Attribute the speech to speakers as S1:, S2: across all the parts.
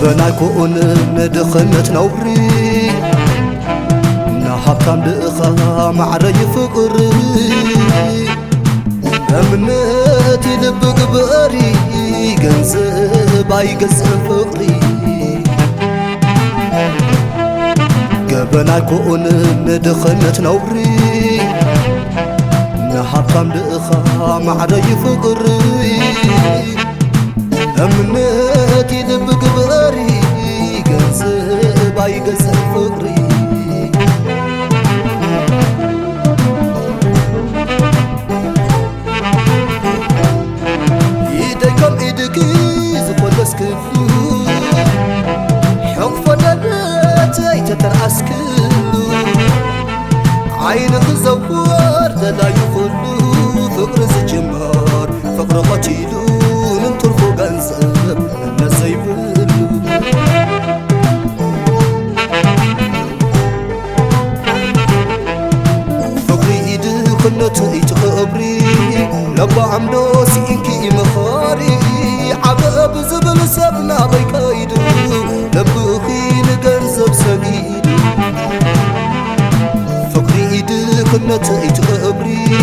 S1: بناكون ندخنت نوري نحبتم دقها معري فقري أمنتي لبقبري جنزب أي جزء فقري بناكون ندخنت نوري نحبتم دقها معري فقري أمنتي لبقبري جنزب أي جزء فقري يديكم إيدكي زفلس كفلو حقفة نبتي تترأس كلو عينك زوار دلا يخلو فقر زجمار فقر قتيلو ننطرفو جنزب من زيبلو فقري إيدي خنتي تخبري لبا عمدو سينكي مخاري عباب زبل سبنا بيكايدو لبخي نجنزب سبيدو فقري إيدي خنتي تخبري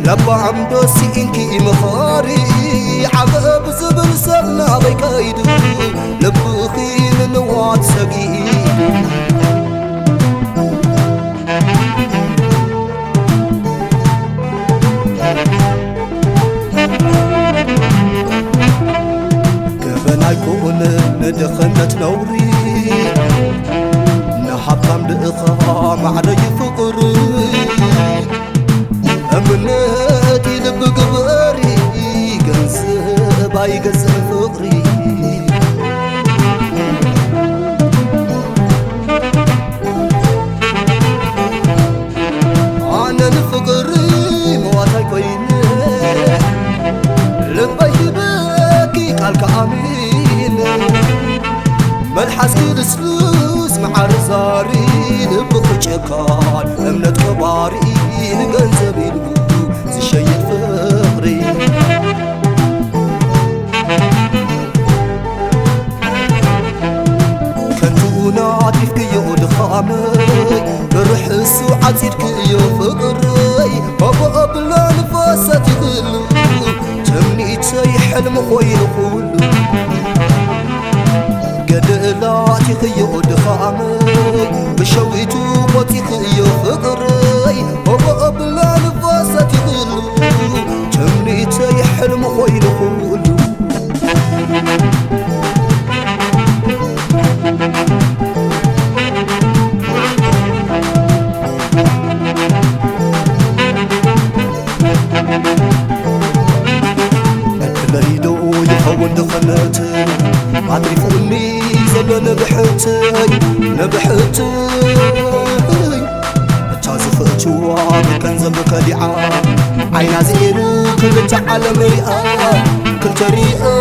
S1: لبا عمدو سينكي مخاري عباب زبل سبنا بيكايدو لبخي نوات سبيدو كبنايكون ندخنت نوري نحبتم دقها معري فقري أمنتي لبقبري جنزب أي جزء فقري መልሓስ ክልስልስ መዓር ዛሪ ልብኽ ጨካን እምነት ከባሪ ንገንዘብ ኢሉ ዝሸይጥ ፍቕሪ ናቲፍክዮ ድኻመይ ብርሕሱ ዓፂድክዮ ፍቕረይ ኣቦኣብላ ንፋሳት ይኽሉ ትምኒተይ ሕልሚ ኾይኑ ኹሉ ገድላቲኽዮ ድኻመይ ብሸዊቱ ቖቲኽዮ ፍቕረይ ኣቦኣብላ ንፋሳት ይኽሉ ትምኒተይ ሕልሚ ኾይኑ ኹሉ دخلتي عطرفوني زل نبحتي تازفتو بكنزب كدعا عينا زيرو كل تعلم رئا كل تريئا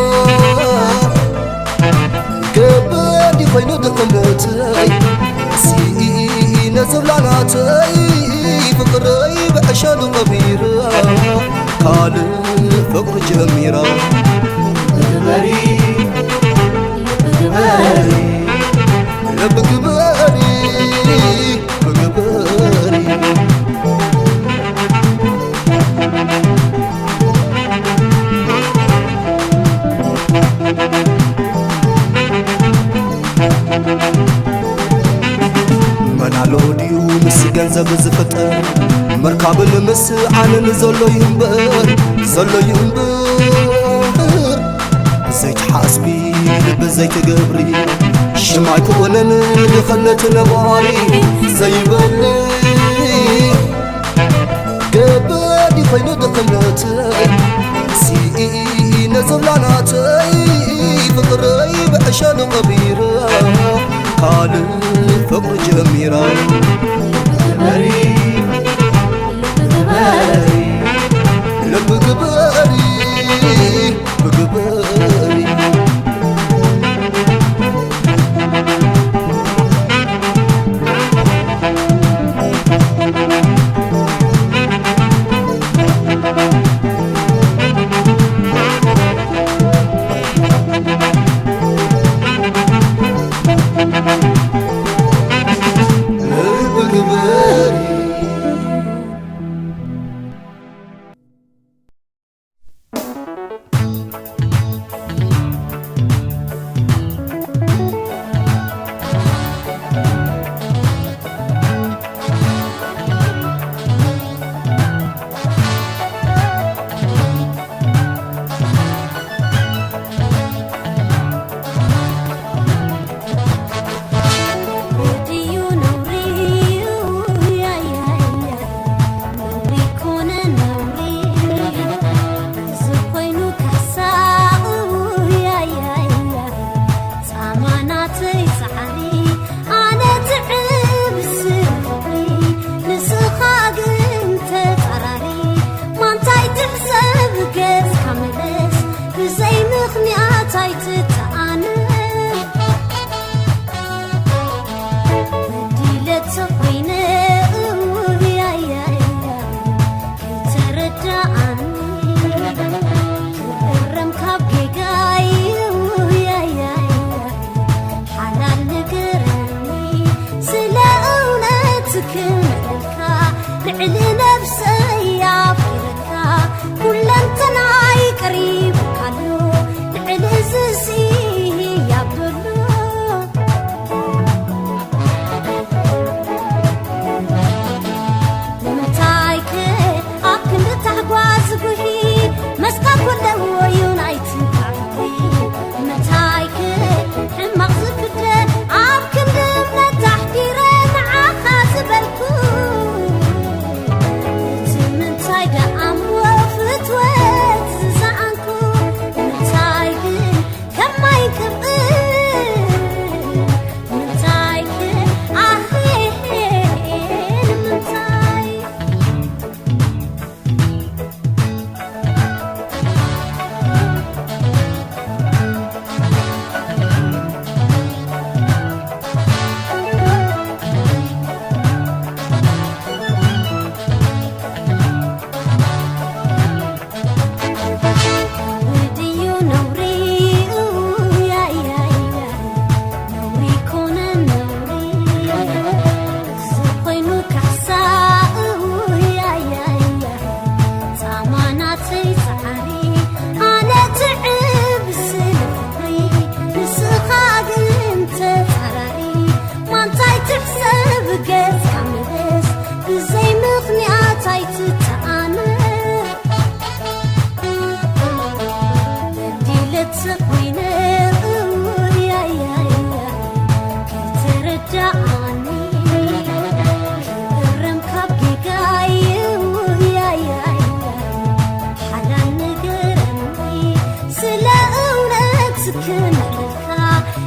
S1: كبادي خين دخلتي سي نزل لعناتي فقري بعشاد غبيرا قال فقر جميرا منالوديو مس ገንዘብ ዝፍጠር መርካብን ምስ ዓንን ዘሎ ይንበር ዘይትሓስቢ ልብ ዘይትገብሪ ሽማይ ክኾነን ድኸነት ነባሪ ዘይበሊ ገበዲ ኾይኑ ድኽነተይ ሲኢነ ዘብላናተይ ፍቕረይ ብዕሻን ቐቢራ ካልእ ፍቕሪ ጀሚራ ልብ ግበሪ بقبالي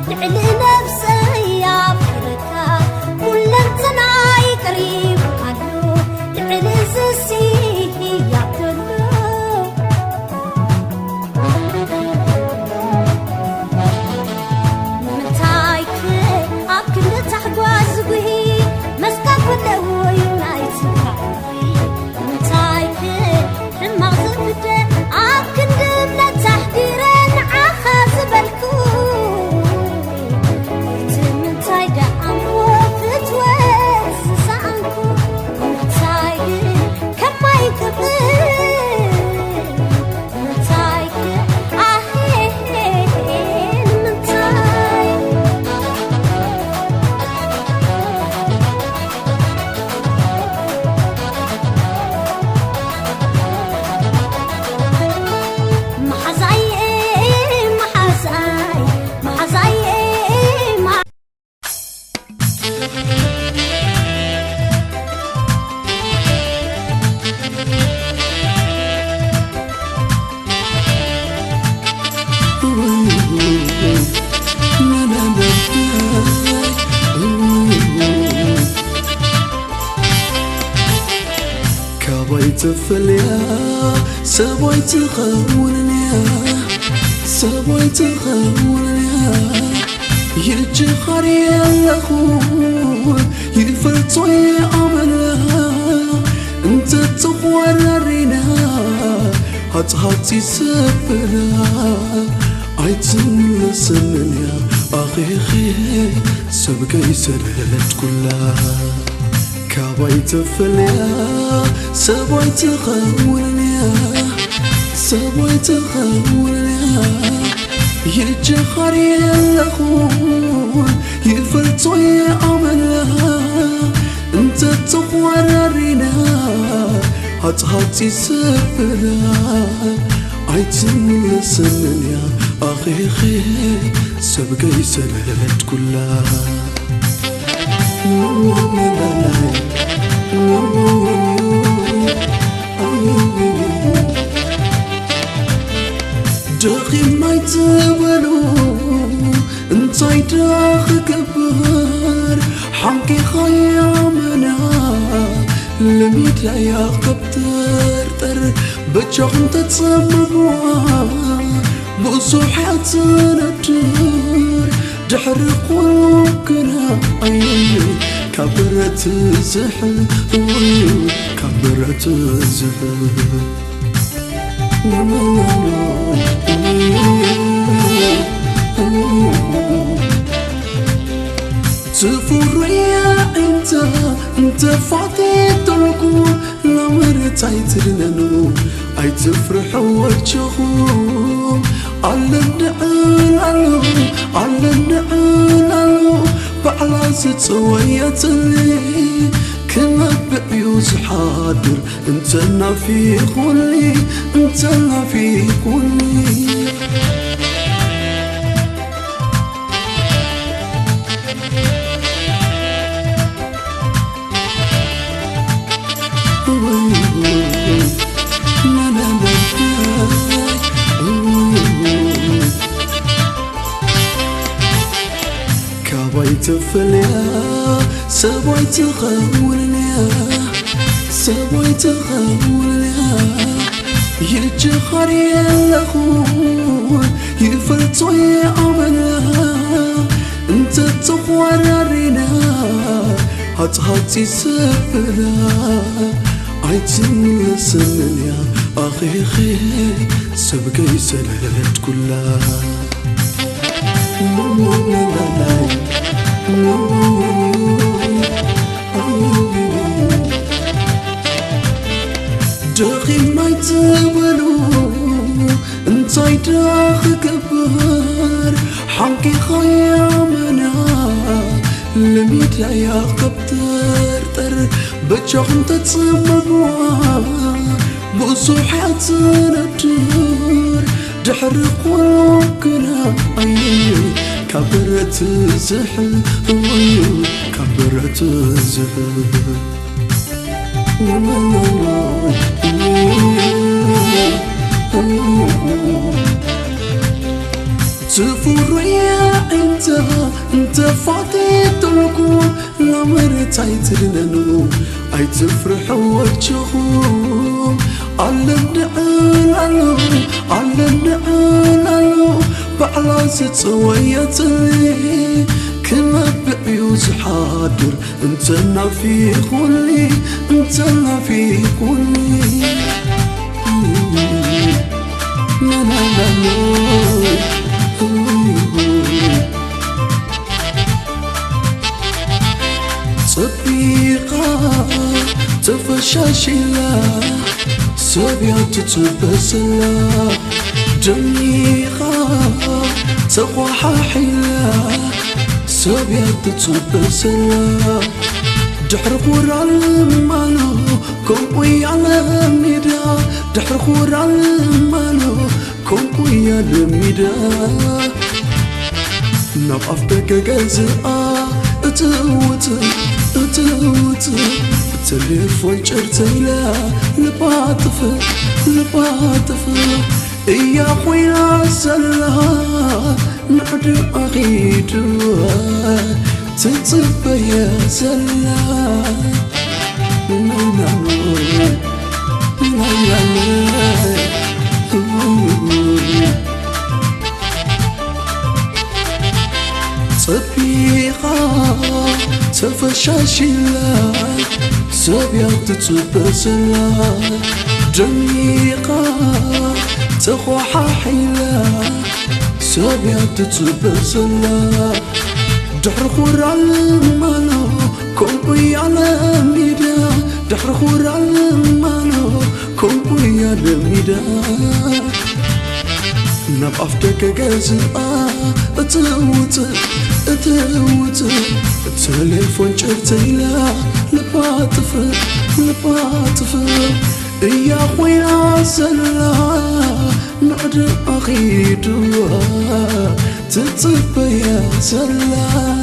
S2: لعل نفسي عبرتها كل انتناي قريب عنه لعل زسي يعتلو متايك أكل تحقواز بهي مسكك ودهو يونايتك متايك المغزل بده أكل دبنا تحديرين عخاز بالكو تمنتايك أمو فتوز سانكو متايك كما يكبر متايك أهين متايك محزاي محزاي محزاي مح
S1: كابيت فليا سبويت خونني سبويت خونني يرجع خريا لخون يفرطوي أملا انت تخور الرنا هاتي سبنا عيتم لسنني أخي سبقي سرت كلها كابيت فليا سبويت خونني سبويت خونني يرجع خريا لخون يفرطوي أملا انت تخور الرنا هاتي سبنا عيتم لسنني أخي سبقي سرت كلها داخي ما يتولو انتاي داخ كبر حمكي خيامنا لميت يا قبتر بجاق انت تصمموا بصوحات ندر دحرق وكنا كبرت زحل كبرت زحل تفور يا انت فاضي تركو لمرت عيترننو اي تفرح وجهو على النعال على النعال بعلا ستويت لي كما بعيوز حاضر انت في خلي انت في خلي كابيت فليا سبويت خونني سبويت خونني يرجع خريا لخون يفرطوي أملا انت تخور الرنا هاتي سبنا عيتم لسنني أخي سبقي سرت كلها داخي ما يتولو انتاي داخ كبر حمكي خيامنا لميت يا قبتر بجاق انت تصمموا بصوحات ندر دحرق وكنا كبرت زحل كبرت زحل
S3: تفريا انت فاضي تركون لا مرت عيترننو اي تفرح وجههم على النعلو بعلا ستسويتي كنا بعيوز حاضر انتنا في كلي انتنا في كلي لا لا لا لا صديقة تفشاشلا سبيات تبسلا جميقة تقوى حيلا سبيات تبسلا دحر خور المالو كوي على ميدا دحر خور المالو كوي على ميدا نبقى جزاء اتوت تليفون شرتيلا لباطف يا خويا سلا نعد أغيدو تتصب يا سلا صديقة تفشاشلا سبيات تبسلا جميقة تقوى حيلا سبيات تبسلا دحر خور المالو كوي على ميدا دحر خور المالو كوي على ميدا نبقى جزاء اتوت تليفون شرتيلا لباطف يا خويا سلا نعد أغيدو تتصب يا سلا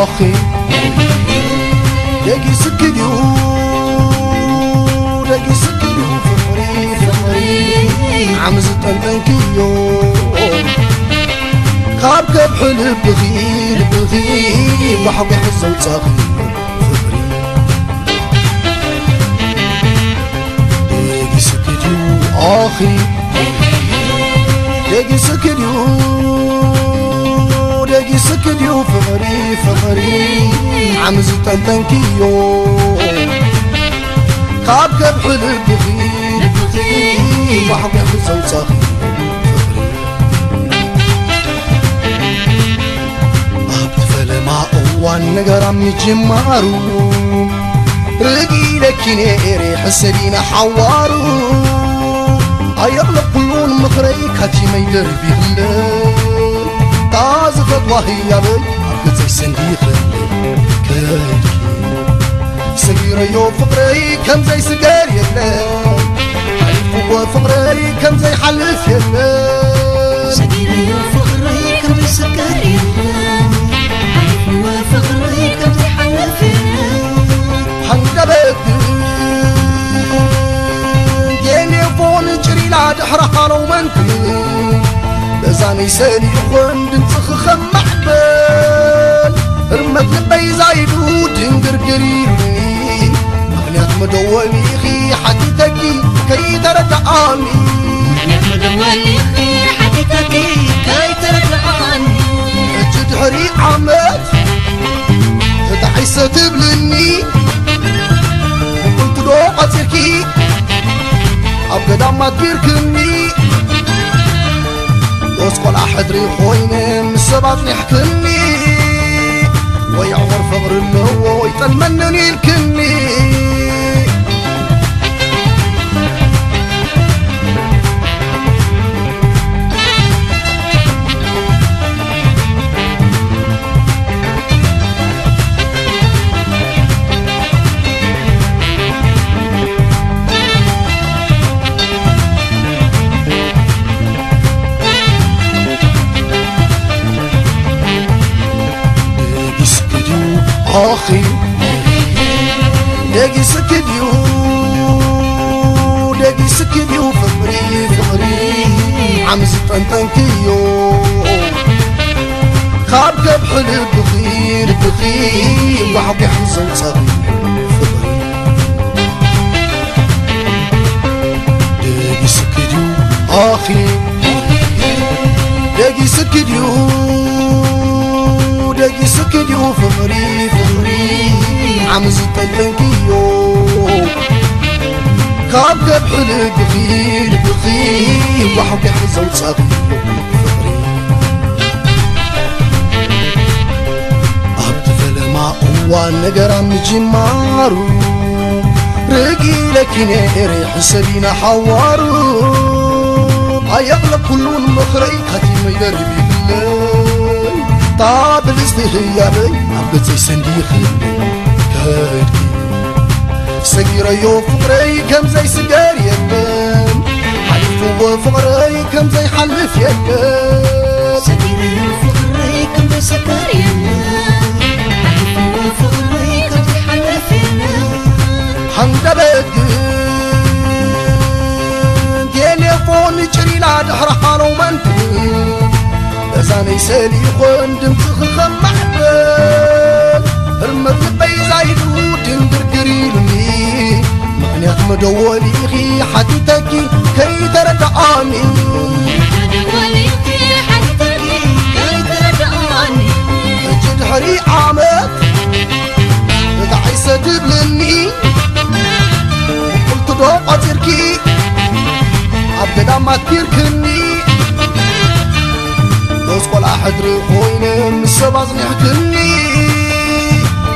S3: أخي دقي سكديو فخري عمزت البنكيو خابك بحلب بغير وحق حزن صاغي فخري دقي سكديو أخي دقي سكديو فخري عمزت البنكيو خابك بحلب بغير وحق حزن صاغي مع أوان نقرام يجمارو رقي لك نيري حسبينا حوارو أيغلق كلون مخري كاتي ما يدر بيهلل تازفت وهي بي أركت زي سنديخ كايكي سقير يو فقري كم زي سقار يلل حلف فقري كم زي حلف يلل
S4: سقير يو فقري كم زي سقار يلل وفخري كم زي حلفين
S3: حندبت تليفون جري لا دحرها لو منكن بزاني سالي خوند نسخ محبل رمت لبي زايدو تنقرقريني مغنيات مدولي خي حديتكي كي ترجعني
S4: مغنيات مدولي خي حديتكي كي ترجعني
S3: اجد حريق عمت تحسة تبلني وقلت له قتلكي قدامات بيركني وسقل حدري خويني من السبعة يحكمني ويعور فقر اللهو ويتمنني الكني أخي داقي سكديو فقري عم زطنطنكيو خابك بحلب بخير وحبي حزن صغير فقري داقي سكديو أخي داقي سكديو فقري عم زطنطنكيو خابك بحلب بخير وحبي حزن صغير فقري أبتفل ما قوة نقرا مجمارو رقي لك نيري حسبينا حوارو أيغلب كلون مخري خاتم يدربي بالله طاب الاستهيابي عبد زي صنديق كادكي سجيرة يو فقري كم زي سجار يبان حلف وفقري كم زي حلف يبان
S4: سجيرة يو فقري كم زي سجار يبان حلف وفقري كم زي حلف يبان
S3: حندبت تليفون جري لا دحر حالو منتو زاني سالي خوندم تخخم محبل هرمت بيزايدو تندر قريلني مغنيات مدولي خي حديتكي كي تردعاني جد حري عامك دعي سدب لني وقلت دو قتركي عبدا ما تكيركني وسقل حدري خويني من السباز يحكمني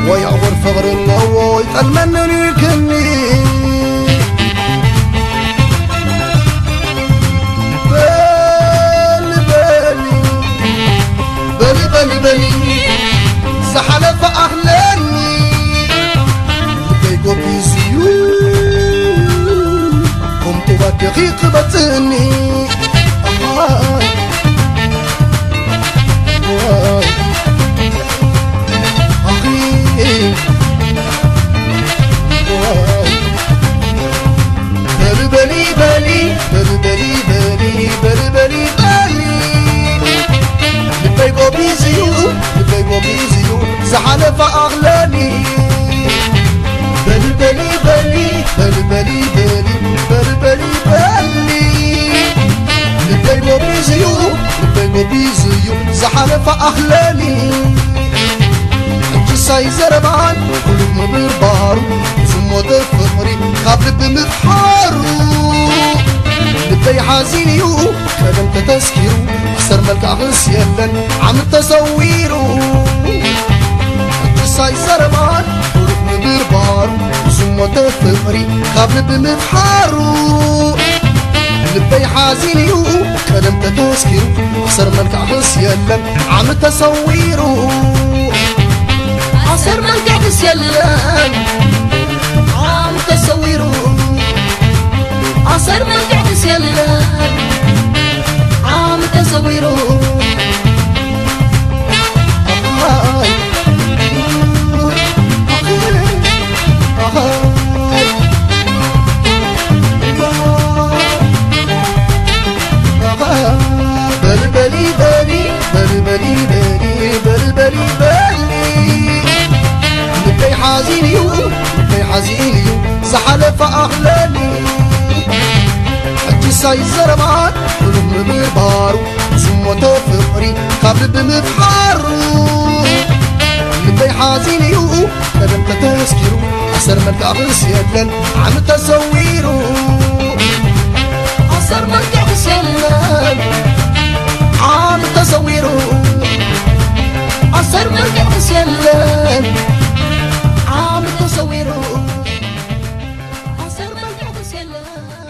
S3: ويعور فقر اللهو ويتمنني الكني بلي زحلف أهلاني لبيقو بيزيو قمت بدقيق بطني زحلف أغلاني بلي لبيقو بيزيو زحلف أغلاني جساي زربان كلهم بالبارو زمو دفقري قبل بمبحارو لبي حازينيو كلام تتسكيرو أحسر ملك أغس يلن عم تصويرو جساي زربان كلهم بالبارو زمو دفقري قبل بمبحارو لبي حازينيو كلام تتسكيرو أحسر ملك أغس يلن عم تصويرو
S4: عصر من قاعد يسلم عم تصويرو عصر من قاعد يسلم عم تصويرو
S3: حزينيو زحلف أغلاني حجي ساي زربان كلهم بالبارو زمو تفقري قبل بمبحارو لبي حزينيو كلام تتسكيرو أسر ملك أغس يدلن عم تصويرو
S4: أصر مرجع سلام
S3: عام تصويره
S4: أصر مرجع سلام
S3: عام تصويره
S4: أصر مرجع سلام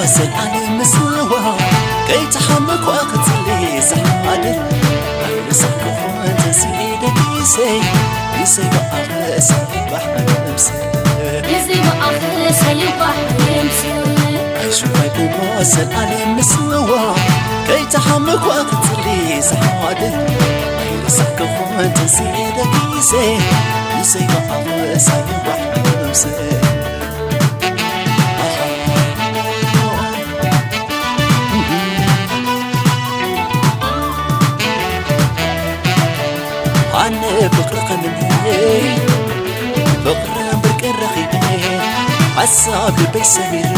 S4: بواسل على مسوا كي تحمك وقت اللي سحادر نسكو انت سيدك يسي بقى سيبح نفسي
S2: يزي بقى سيبح نفسي
S4: شوي بواسل على مسوا كي تحمك وقت اللي سحادر نسكو انت سيدك يسي بقى سيبح نفسي بقرق مني بقرق برقرقي عصاب بيسميرو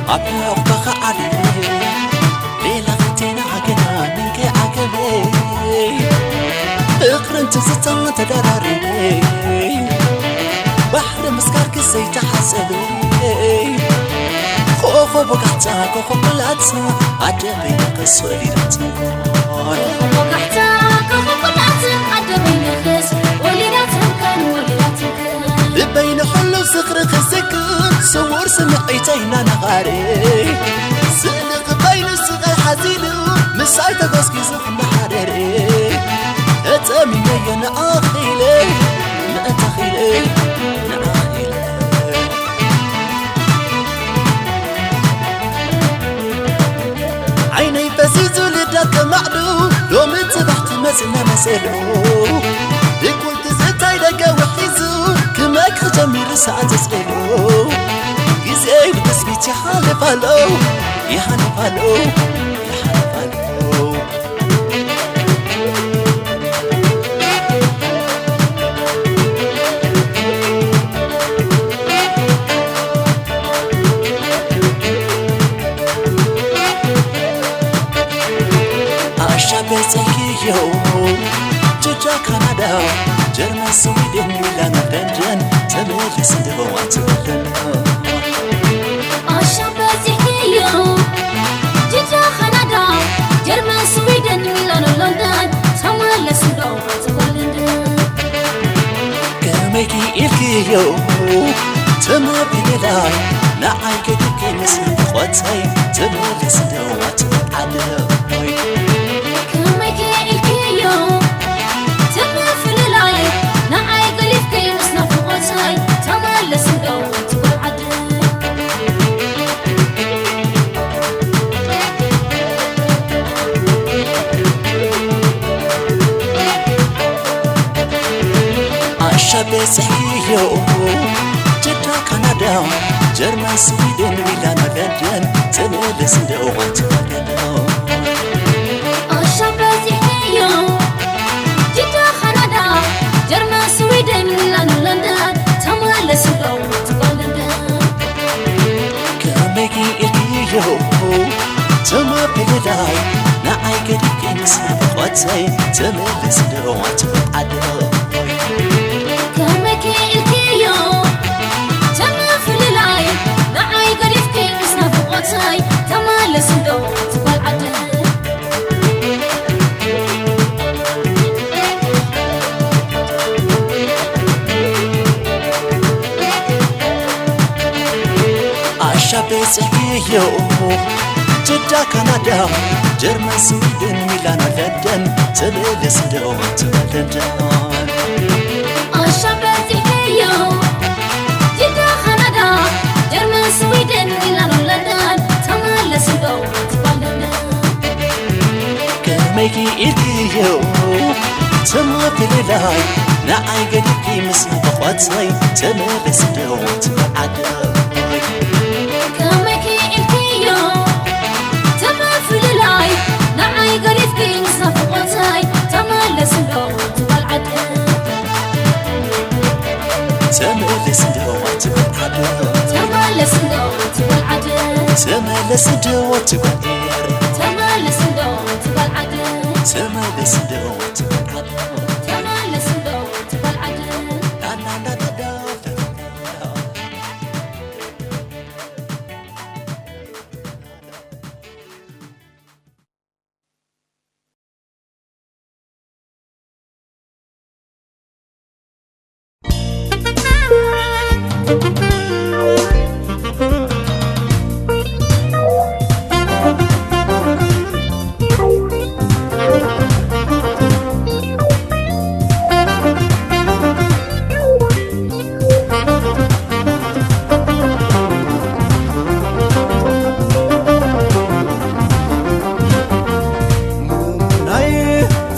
S4: عباق بخ علي ليلة ختينا عقنا منك عقبي اقرن تزتن تدراري بحر مسكارك سيت حسبي خوفو بقعتا خوفو بلاتا عجبي قصولي راتن بين حلو سخر خسكن صور سمعيتينا نغاري سلق بين الصغير حزينو مسايتا غسكي زف محرري اتاميني انا اخيلي نأتخيلي نأخيلي عيني فزيزو لداك معدو يوم انتبحت مسنا مسلو يقول تزتاي لقا وحيزو كما كجميل ساعة تسلو يزاي بتسبيتي حالف هلو يحالف هلو يحالف هلو أشابه زكيو جوجا كندا جرمن سويدن ميلان لندن تملس دوات لندن
S2: أشابه زكيو جوجا كندا جرمن سويدن ميلان لندن تملس دوات لندن
S4: كميكي إلكيو تما بيلاي نعي كدكي مسلم خواتي تملس دوات لندن أشابه زكيو جدا كندا جرمن سويدن ميلان لندن تملس دوات لندن
S2: أشابه زكيو جدا كندا جرمن سويدن ميلان لندن تملس دوات لندن
S4: كميكي إلكيو تما بيلاي نعي كدكي مسلم خواتي تملس دوات لندن أشابه زكيو جدا كندا جرمن سويدن ميلان لندن تملس دوات لندن
S2: أشابه زكيو جدا كندا جرمن سويدن ميلان لندن تملس دوات لندن
S4: كميكي إلكيو تما بيلاي نعي قدكي مسلم خواتي تملس دوات لندن تملس دوات بالعدل
S2: تملس دوات بالعدل
S4: تملس دوات بالعدل
S2: تملس دوات بالعدل
S4: تملس دوات بالعدل
S2: تملس دوات بالعدل
S4: لا لا لا لا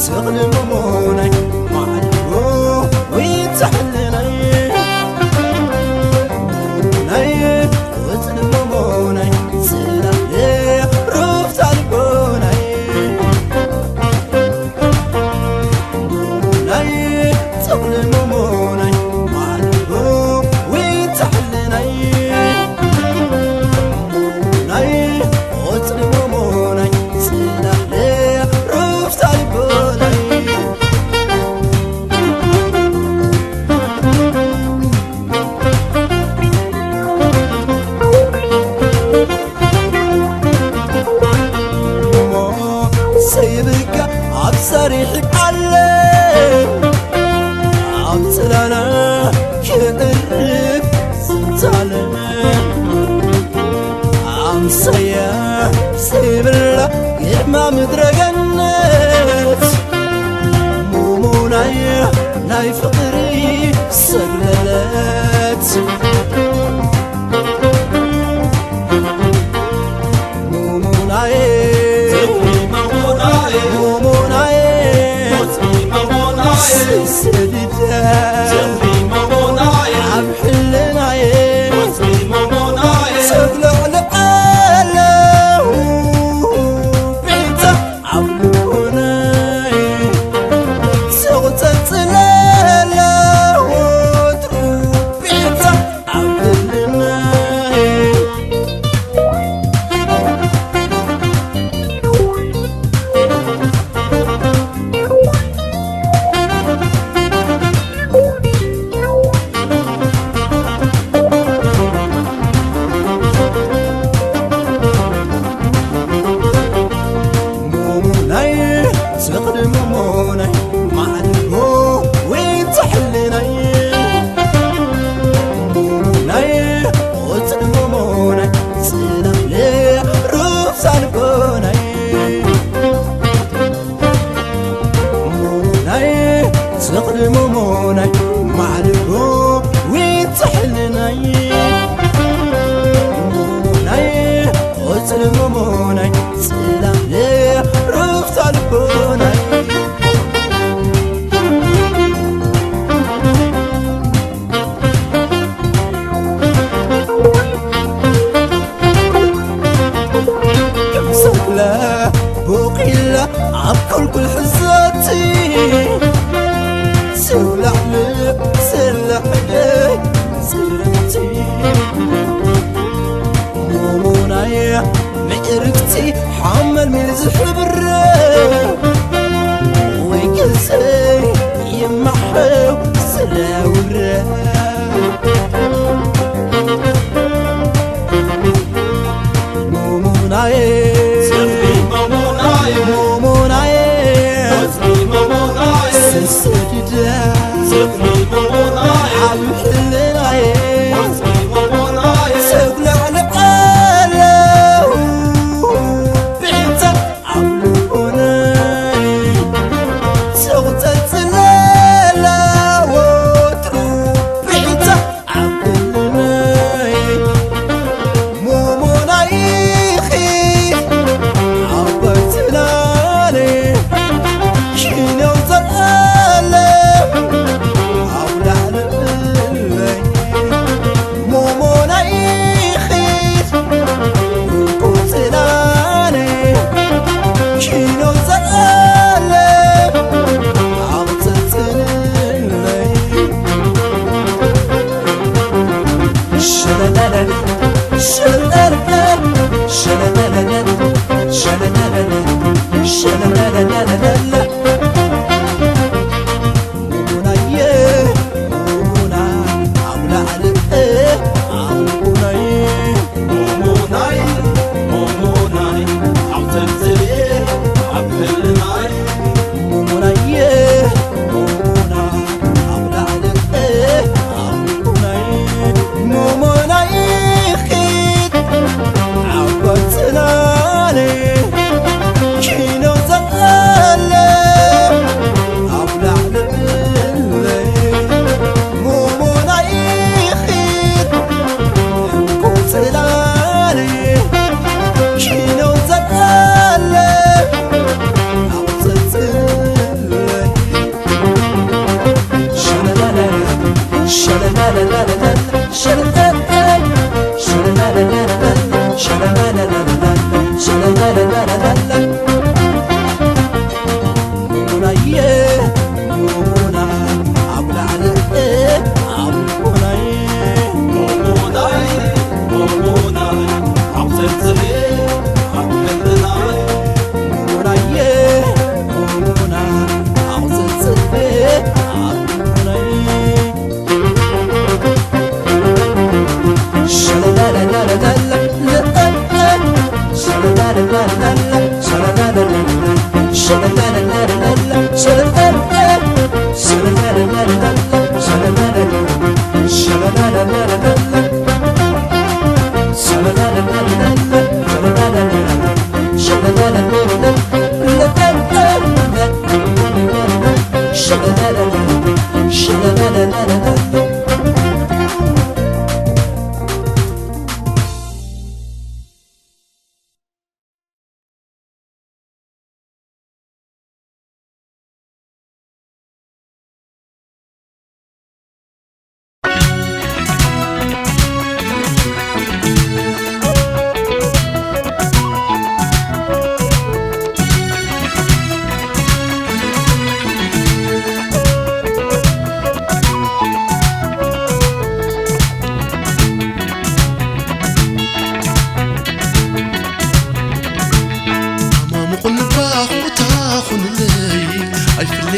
S1: تغلي مموني معلو ويتحلني ناي وتغلي مموني سلاحي رفت عالبوني ناي تغلي مموني معلو ويتحلني ناي وتغلي مموني سلاحي رفت عالبوني سيبك عبصري حبالي عبصلنا كقرب زنتالي عمصيا سيبلا يرمى مدرقنت موموناي ناي فقري سقللت موموناي تقدم موني معلمو وين تحلني موني وتقدم موني سلام لي روف سالبوني موني تقدم موني معلمو وين تحلني موني وتقدم موني سلام لي روف سالبوني سهلة بوقيلة عبكل كل حزاتي سولع لي سلح لي سلتي موموناي معرفتي حمل من الحبر ويكسي يمحو سلاورة موموناي سسجدا حبحلناي سقلع لقاله بعيد عملوني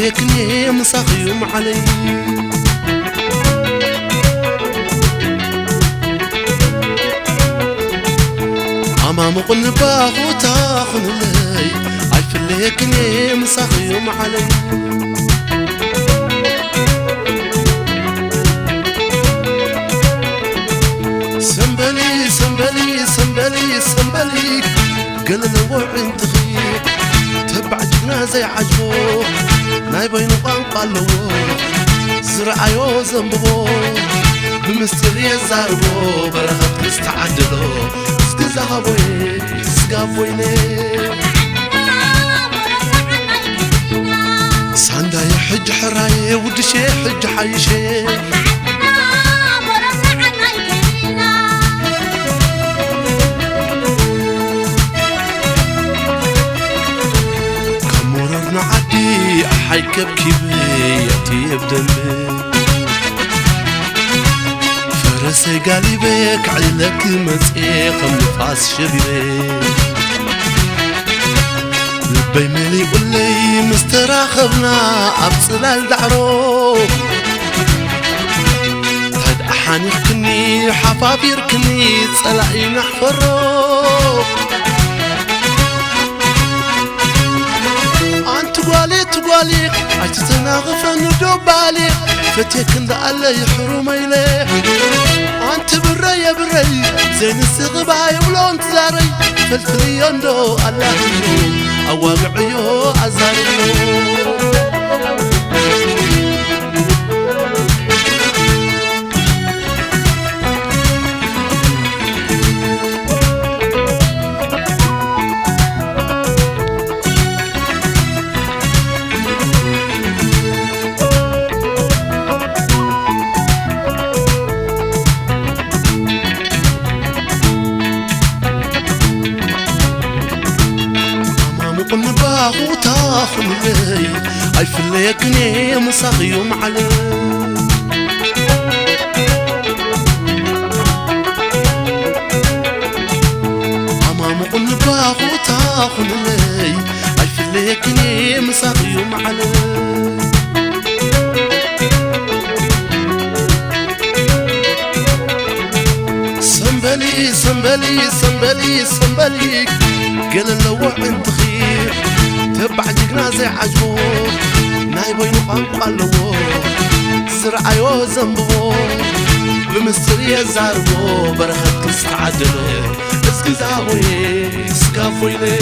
S5: ليكني مسخيم علي أمام قل باخو تاخن لي عيف ليكني مسخيم علي سنبلي سنبلي سنبلي سنبلي قال نوع انت خير تبع جنازة عجبو نايبين قانقالو زرعيو زنبو بمستري زاربو برهت مستعدلو اسكزابوي اسكابويني ساندا يحج حراي ودشي حج حيشي نعدي أحيكب كبيتي بدمي فرسي قلبك عليك مسيق نفاس شبيبي لبي ملي يقولي مستراخبنا أبصلال دعرو هاد أحانيخكني حفافيركني تسلعي نحفرو تقالي عجتناغفن دوبالي فتيك انت علي حرومي ليه انت بري يا بري زين السغباي ولو انت زاري فلفلي يندو الله اواقعيو ازاري باغو تاخن لي عيف ليكني مصغيم علي امام قل باغو تاخن لي عيف ليكني مصغيم علي سنبلي سنبلي سنبلي سنبلي قال اللوع انت خير تبع جنازة عجبو نايبين قانقالو زرعيو زنبو بمستري زاربو برخت استعدلو اسكزابوي اسكافوي لي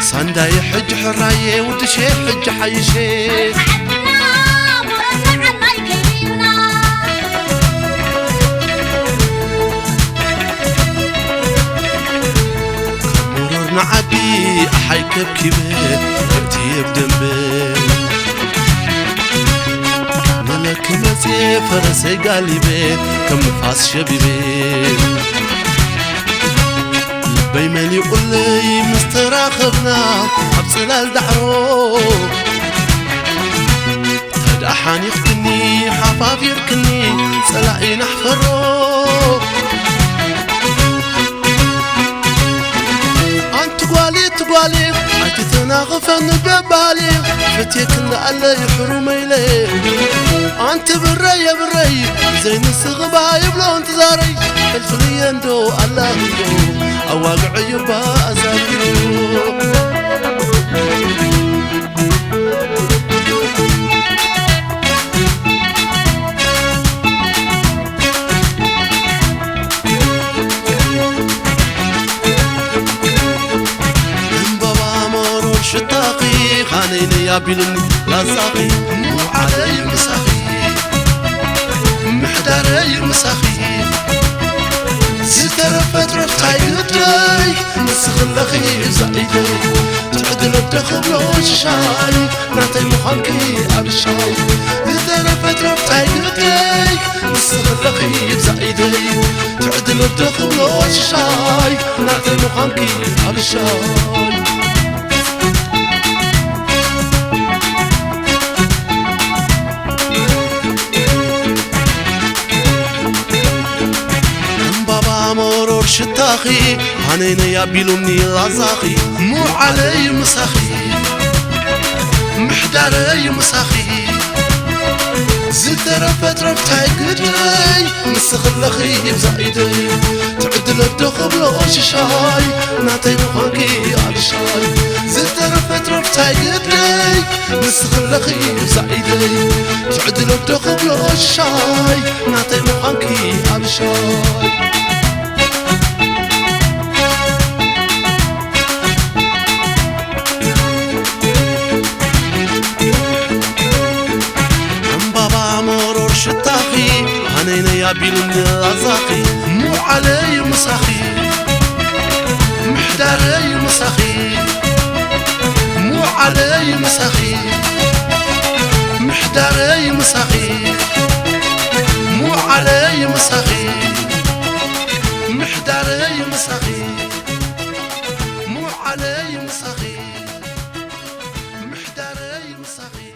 S5: ساندا يحج حراي ودشي حج حيشي نعدي أحيكب كبير يأتي بدمي ملك مسي فرسي قلبي كم نفاس شبيبي لبي مالي يقولي مستراخبنا عبصلال دعرو هاد أحاني يختني حفاف يركني سلعي نحفرو تقالي عجتناغفن دبالي فتيك اللي علي حرومي ليه انت بري يا بري زين السغباي بلو انتظاري الفلي يندو الله يندو أواقع يبا أزاكرو شتاقي خانيني يا بلني لازاقي مو علي مساخي محداري مساخي زترفت رفتاي قداي مسخلخي زايدي تعدل الدخل والشاي نعطي مخانكي أبشاي زترفت رفتاي قداي مسخلخي زايدي تعدل الدخل والشاي نعطي مخانكي أبشاي مرور شتاخي هنينا يا بيلومني لازاخي مو علي مساخي محداري مساخي زترفت رفتاي قداي مسخلخي بزايدي تعدل الدخل والشاي نعطي مخاكي على الشاي زترفت رفتاي قداي مسخلخي بزايدي تعدل الدخل والشاي نعطي مخاكي على الشاي شتاخي هنينا يا بيلني لازاقي مو علي مساخي محداري مساخي مو علي مساخي محداري مساخي مو علي مساخي محداري مساخي مو علي مساخي محداري مساخي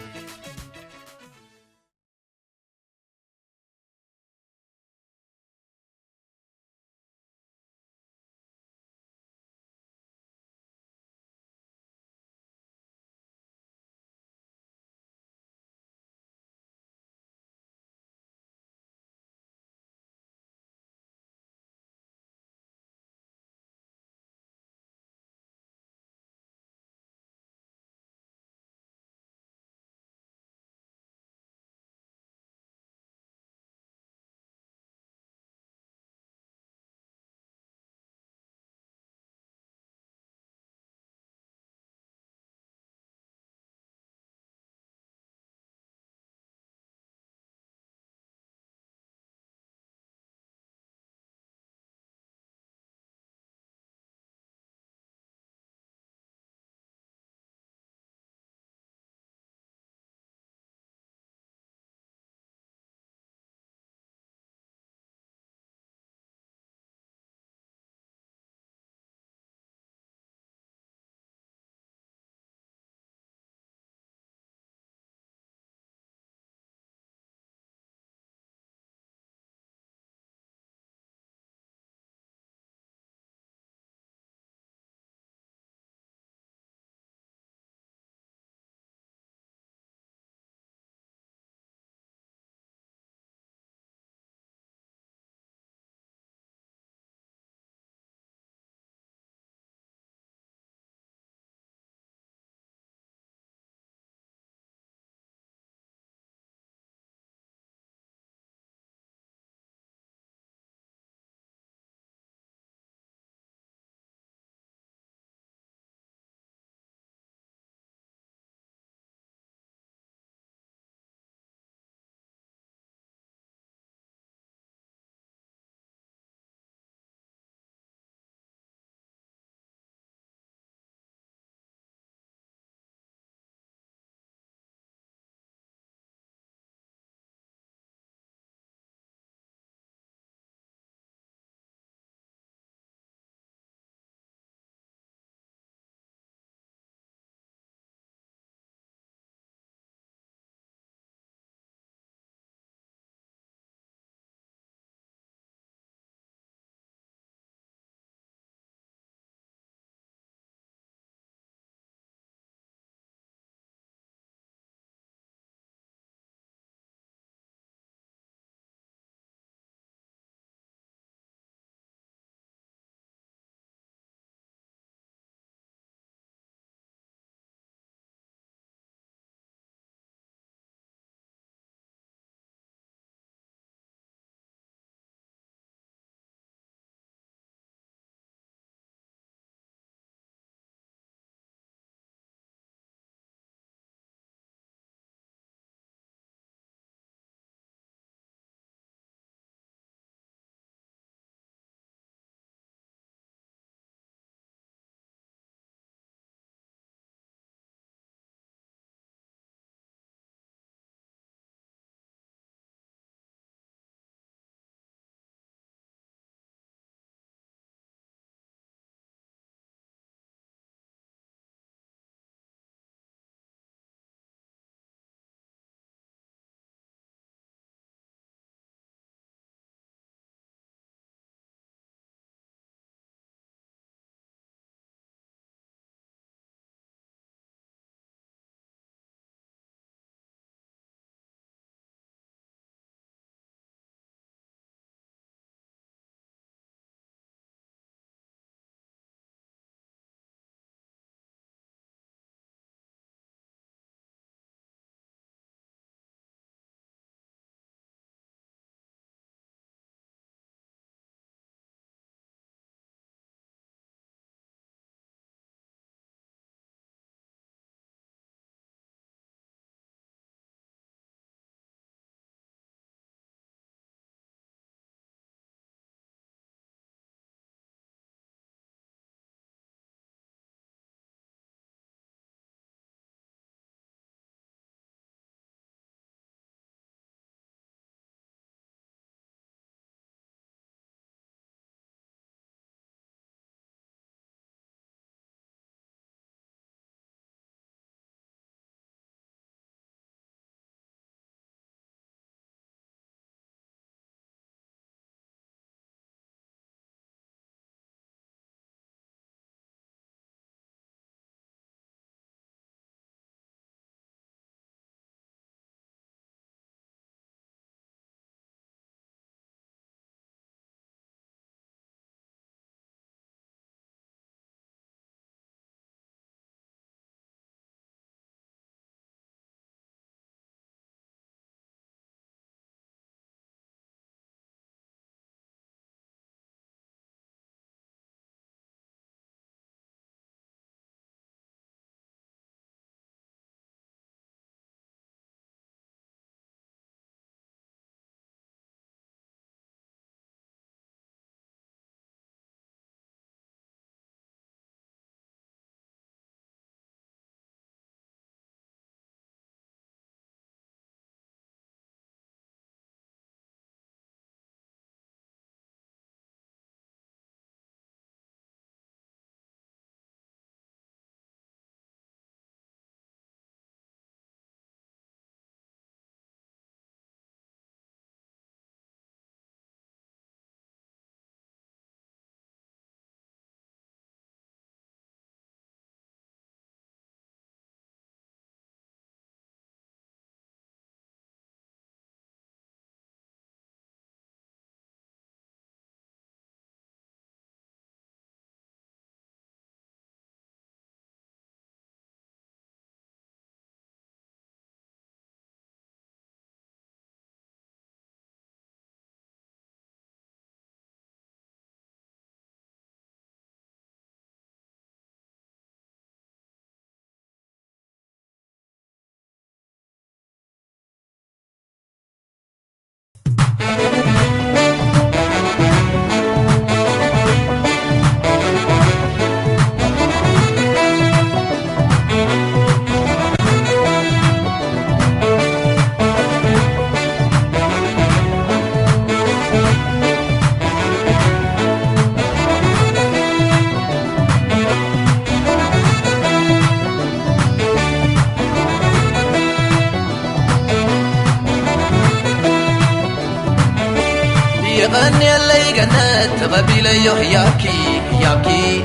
S6: يغني اللي جنات تغبيلي يحياكي ياكي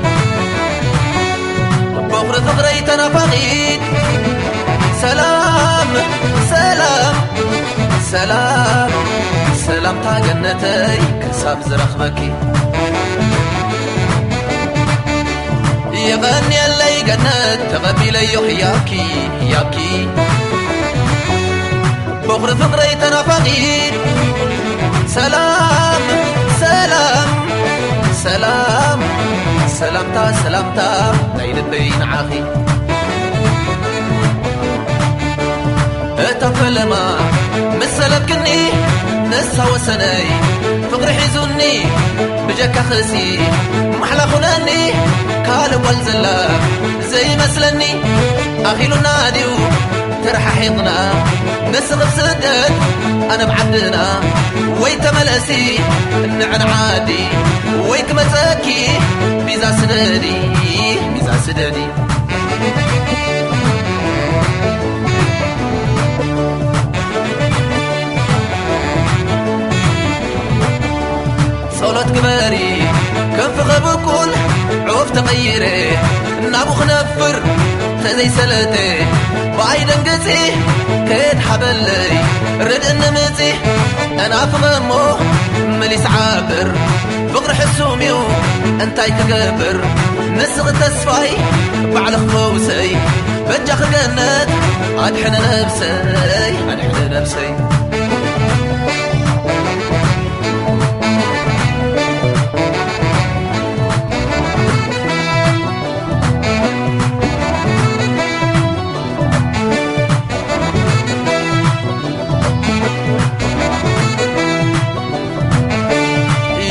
S6: بغر ثغري تنفغيد سلام سلام سلام سلام تا جنتي كساب زرخبكي يغني اللي جنات تغبيلي يحياكي ياكي بغر ثغري تنفغيد سلام سلام سلام سلام تا ليل بين عاخي اتفلما مسلب كني نسا وسني فقر حيزوني بجكا خسي محلا خناني كالب والزلا زي مسلني أخيلو ناديو ترح حيطنا نسغ سدد أنا بعدنا ويت ملسي النعن عادي ويك مساكي بيزا سددي بيزا سددي صولت كباري كف غبكول عوف تغيري نابو خنفر تزي سلتي بعيدا قزي كيد حبلي رد النمزي انا فغمو مليس عابر فقر حسوميو انتاي تقبر نسغ تسفاي بعد خفوسي بجاخ جنات ادحن نفسي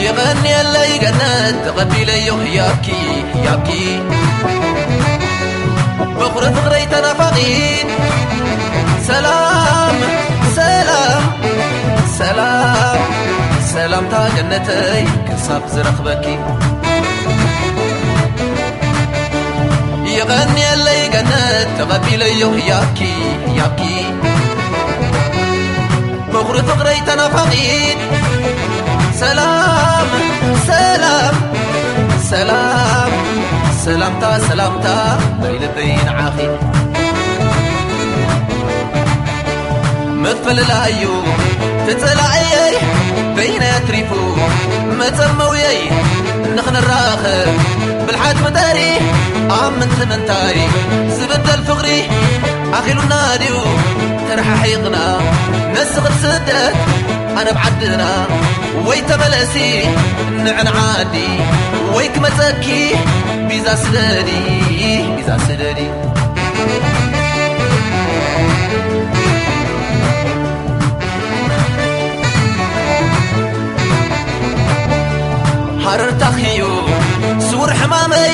S6: يغني اللي جنات تغبيلي يحياكي ياكي بغر ثغري تنفغيد سلام سلام سلام سلام تا جنتي كساب زرخبكي يغني اللي جنات تغبيلي يحياكي ياكي بغر ثغري تنفغيد سلام سلام سلام تا بين بين عاخي مثل العيو تتلعي بين يتريفو متمويي نخن الراخر بالحاج مداري من ثمنتاي زبد الفغري أخيلو ناديو ترح حيقنا نسغ سدد أنا بعدنا ويت ملسي نعن عادي ويك متاكي بيزا سدادي حرر تخيو سور حمامي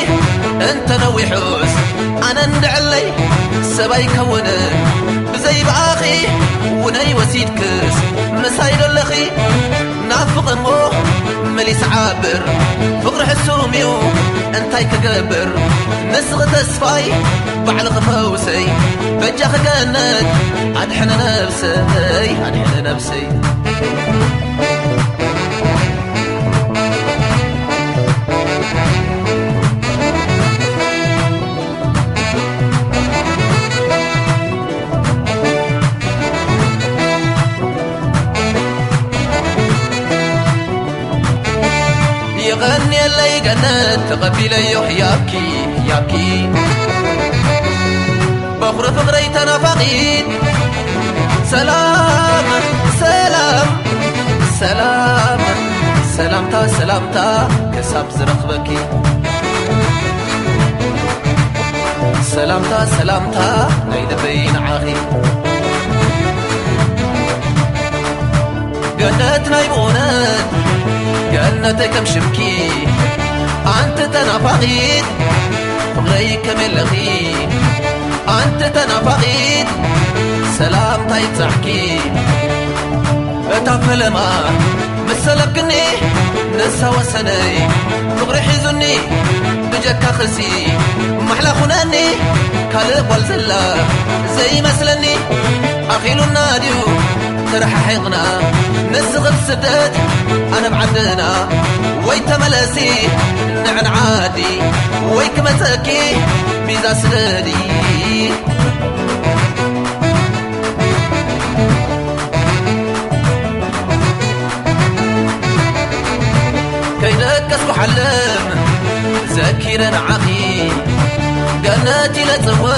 S6: انت نوي حوس انا ندعلي سباي كونه بزي باخي وني وسيد كس مسايد اللخي نافق امو مليس عابر فقر حسوميو انتاي كقبر نسغ تسفاي بعل غفوسي بجاخ جنات ادحن نفسي يغني اللي جنات تغبيلي يحياكي ياكي بغر ثغري تنفغيد سلام سلام سلام تا كساب زرخبكي سلام تا نيد بين عاخي جنات نايمونات جنتك مشبكي أنت تنفغيد فغري كمل لغي أنت تنفغيد سلام تايت تحكي تفلما مسلب كني نسا وسني فغري حيزوني بجكا خسي محلا خناني كالب والزلا زي مسلني أخيلو الناديو ترححقنا نسغ السدد أنا بعدنا ويتملسي نعن عادي ويكمتكي بيزا سددي كيدك حلم ذكرا عقي قناتي لتوع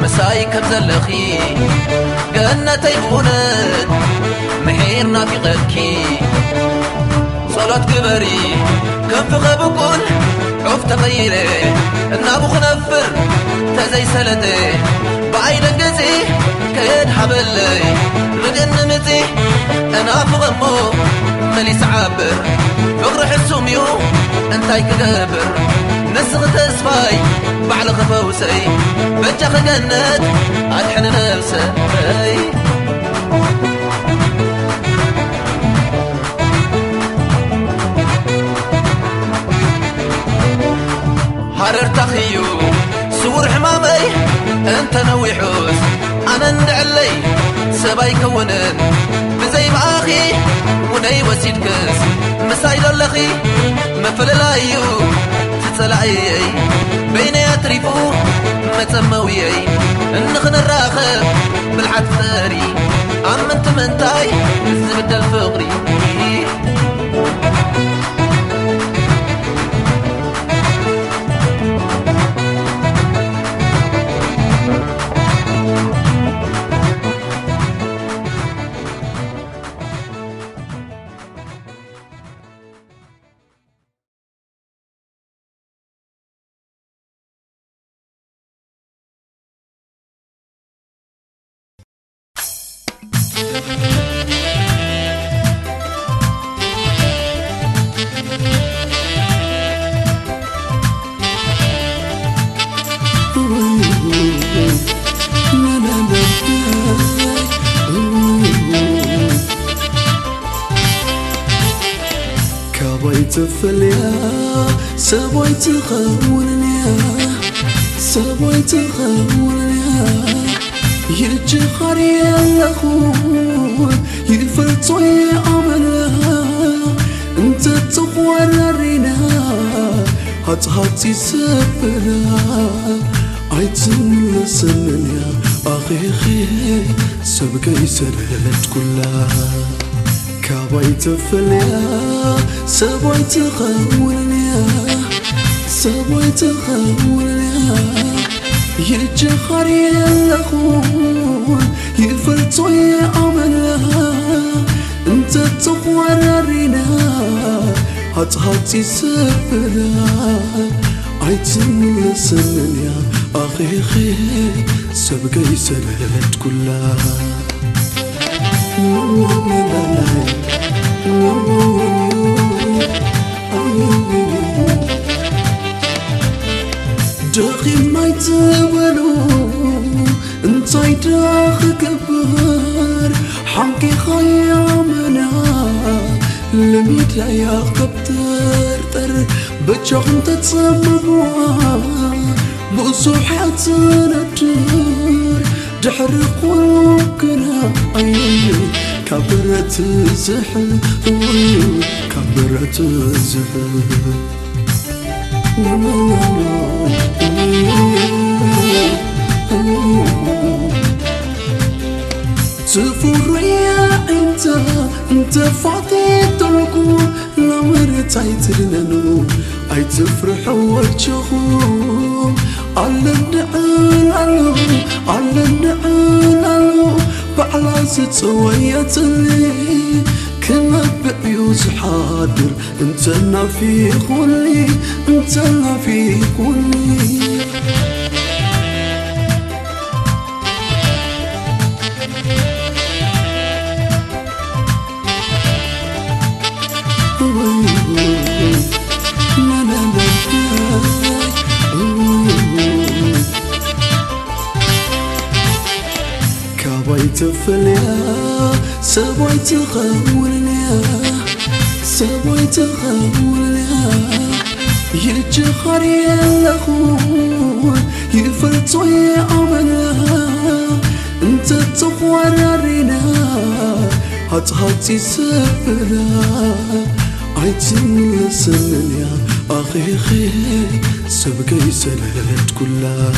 S6: مساي كبزلخي قناتي بونت محيرنا في غيركي صلاة كبري كم في غبكون عفت غيري النابو خنفر تزي سلتي بعين قزي كيد حبلي ردن متي انا في غمو ملي سعابر فقر حسوميو انتاي كدابر نسغ تسفاي بعل غفوسي بجاخ جنت عالحن نفسي حرر تخيو سور حمامي انت نوي حوس انا ندعلي سباي كونن بزي باخي وني وسيد كس مسايد اللخي مفللايو تتسلعي بين يتريفو متسموي النخن الراخب بالحد ثاري عم انت منتاي الزبد الفقري
S1: تفليا سبوي تخونني سبوي تخونني يرجع خريا لخون يفرطوي أملا انت تخوررنا هاتي سبلا عيتم لسنني أخي سبقي سرت كلها كابوي تفليا سبوي تخونني سبوي تخونني يرجع خريا لخون يفرطوي أملا انت تخوررنا هاتي سبلا عيتم لسنني أخي سبقي سرت كلها داخي ما يتولو انتاي داخ كبر حمكي خيامنا لميت يا قبتر بجاق انت تصمموا بصوحات ندر دحرق وكنا كبرت زحل كبرت زحل تفريا انت فاضي تركو لمرت عيترننو اي تفرح وجهو على النعال على النعال بعلا ستويت لي كما بعيوز حاضر انتنا في خلي انتنا في خلي كابوي تفليا سبوي تخونني سبوي تخونني يرجع خريا لخون يفرطوي أملا انت تخوررنا
S7: هاتي سبلا عيتم لسنيا أخي خي سبقي سلت كلها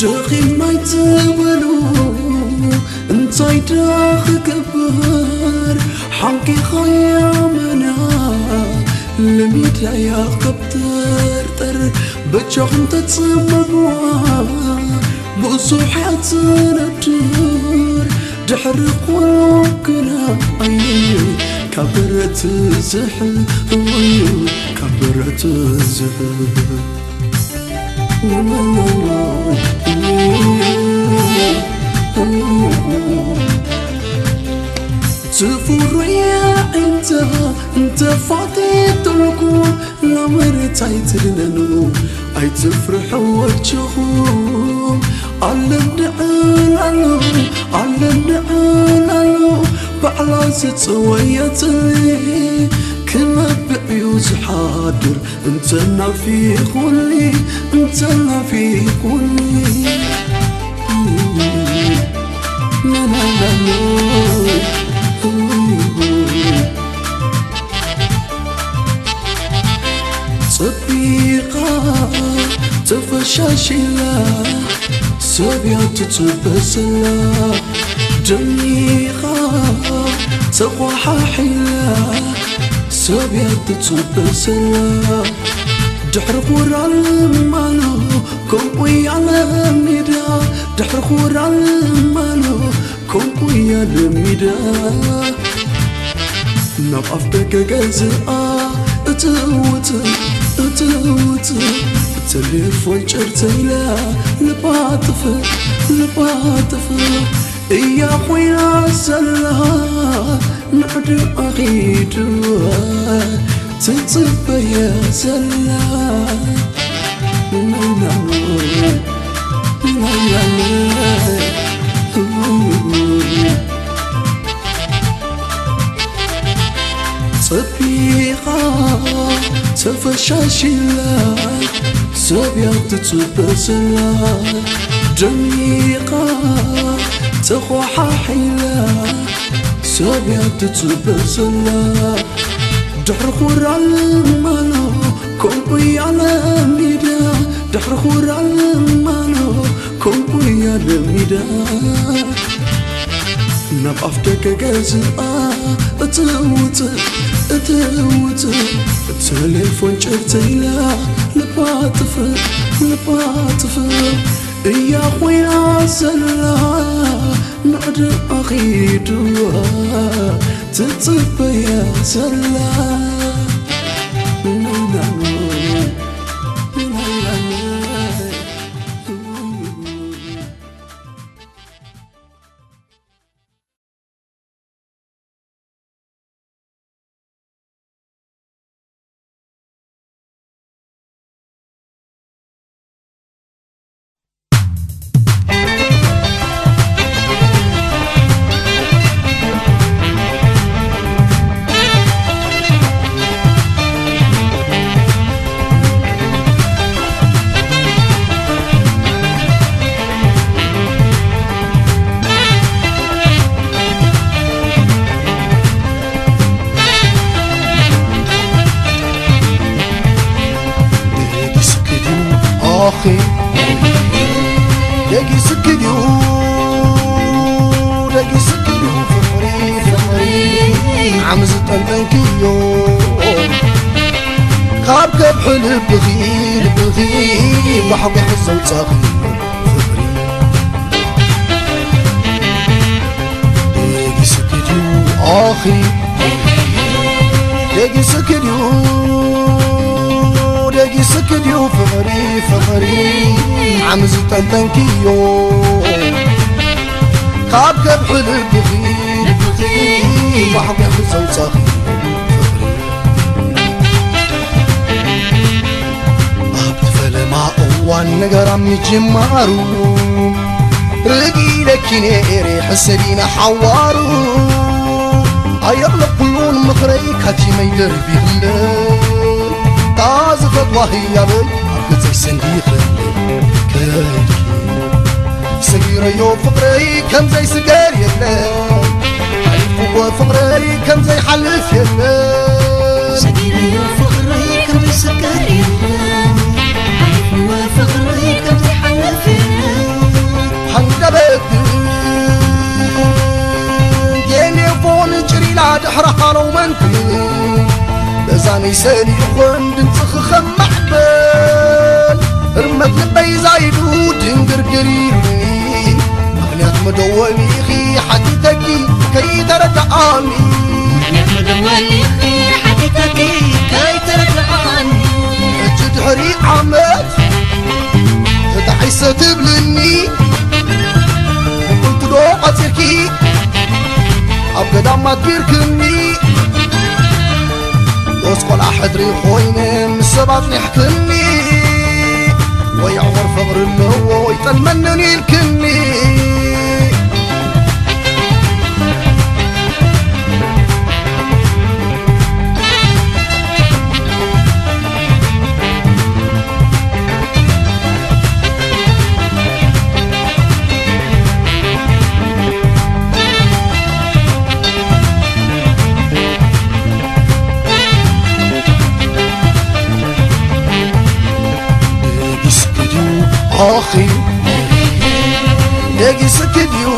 S7: داخي ما يتولو انتاي داخي كبر حنكي خيامنا لميتا يا قبتر تر بجاهم تتصمموا بصوحاتنا الدور دحرق وكنا عيني كبرت الزحل كبرت الزحل تفور يا انت فاضي تركون لمرت عيترننو اي تفرح وجههم على النعال بعلا ستسويتلي كنا بعيوز حاضر انتنا في خلي انتنا في خلي لا لا لا لا صديقة تفشاشلا سبيات تبسلا جميقة تقوى حيلا سبيات تبسلا دحر خور المالو كوي على ميدا دحر خور المالو كوي على ميدا نبقى جزاء اتوت تليفون شرتيلا لباطف يا خويا سلا نعد أغيدوا تتصب يا سلا صديقة تفشاشلا سبيات تبسلا جميقة تقوى حيلا سبيات تبسلا دحر خور المالو كوي على ميدا دحر خور المالو كوي على ميدا نبقى فتك جزاء اتوت التليفون شرتيلا لباطف يا خويا سلا نعد أغيدوا تتصب يا سلا
S3: أخي دقي سكديو فخري عمز تنتنكيو خابك بحلب بغير وحق حزن صاغي فخري دقي سكديو أخي دقي سكديو فخري عمز تنتنكيو خابك بحلب بغير وحق حزن صاغي مع قوان نقرام يجمارو رقي لك نيري حسبينا حوارو أيضا كلون مخري كاتي ما يدربي الليل تازفة والله يا بي عبد زي صنديق كيدكي سقير يو فقري كم زي سقار يلا عرفوا فقري كم زي حلف يلا
S4: سقير يو فقري كم زي سقار يلا عرفوا فقري كم زي حلف يلا
S3: حندبت ديني فون جري لا دحرها لو منتي بزاني سالي خوند نسخ محبل رمت لبي زايدو تنقرقريني مغنيات مدولي خي حديتكي كي ترجعاني
S4: مغنيات مدولي خي حديتكي كي ترجعاني
S3: اجد حريق عمت تتحيسة تبلني وقلت له قصيركي أبدا ما تبيركني واسقل أحدري خويني من السبات يحكمني ويعور فغر اللو ويتمنني الكني أخي داقي سكديو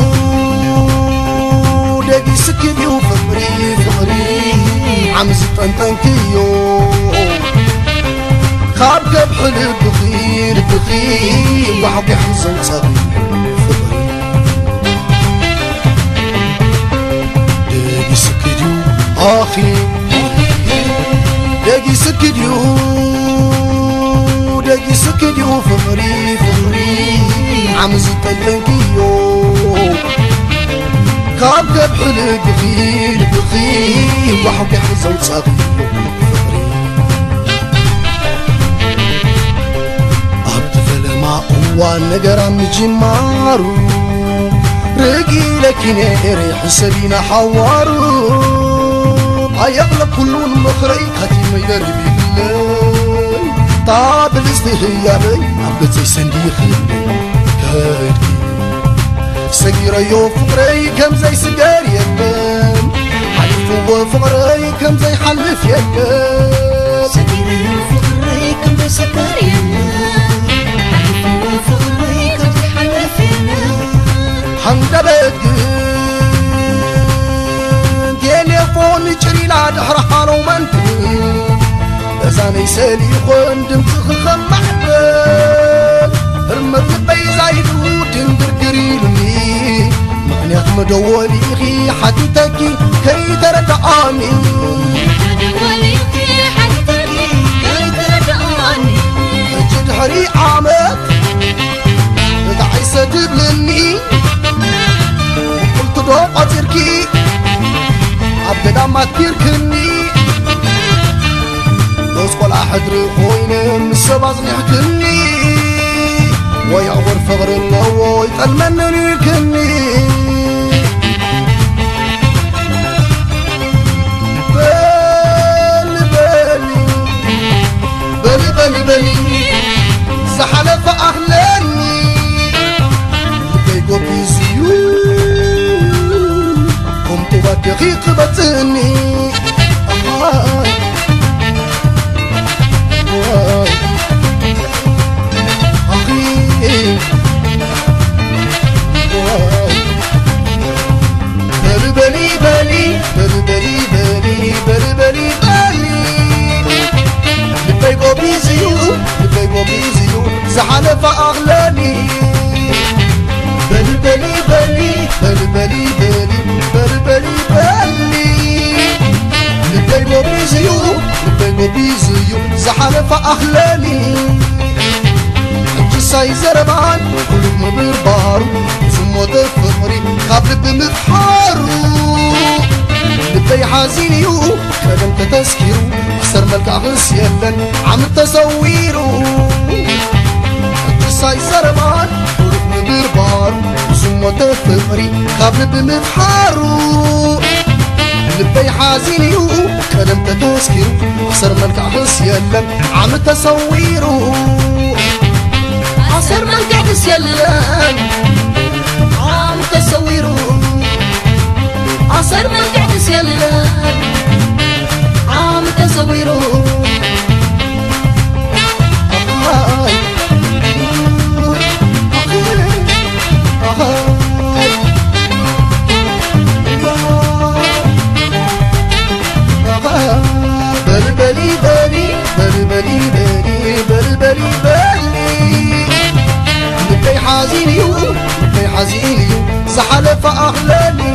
S3: داقي سكديو فقري فقري عمز طنطنكيو خابك بحلب بخير بخير وحكي حزن صغير فقري داقي سكديو أخي داقي سكديو داقي سكديو فقري فقري عمز طنطنكيو خابك بحلب بخير بخير وحكي حزن صغير فقري أبتفل ما قوة نقرام جمارو رقي لك نيري حسبينا حوارو أيغلب كلون مخري خاتم يدربي بالله طاب الاستهيابي عبد زي صنديق كيدكي سقير يو فقري كم زي سقار يبان حلفوا فقري كم زي حلف يبان
S4: سقير يو فقري كم زي سقار يبان حلفوا فقري كم زي حلف يبان
S3: حندبت تليفون جري لا دحرها لو منتي بزاني سالي خوند نسخ محبل رمت لبي زايدو تنقرقريني مغنيات مدولي خي حديتكي كي ترجعاني
S2: مدولي خي حديتكي كي ترجعاني
S3: اجد حريق عمت تعيسة تبلني وقلت له قصيركي عبدا ما تبيركني واسقل أحدري خويني من السباز يحكمني ويعور فغر اللو ويتمنني الكني بلي زحلف أهلاني بيقو بيزيو قمت بدقيق بطني زحلف أغلاني بلي بلي بلي بلي بلي بلي بلي بلي لبيبو بيزيو لبيبو بيزيو زحلف أغلاني جساي زربان قلوب مبربارو زمو دفقري قبل بمبحارو لبي حازينيو كلام تتسكيرو أسر ملكع غسيلا عم تصويرو جساي زربان قلوب مبربارو زمو دفقري قبل بمبحارو لبي حازينيو قدم تتسكيرو عصر ملكع حس يلن عم تصويرو
S4: عصر ملكع حس يلن عم تصويرو عصر ملكع حس يلن عم تصويرو
S3: حزيني زحلف أهلاني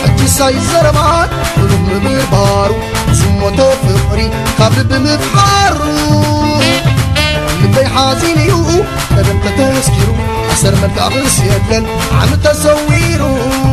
S3: حجي ساي الزرمان قلوب مبارو سموتو فقري قبل بمبحارو لبي حزيني قدم تتسكيرو أسر ملك أغس يدلن عم تصويرو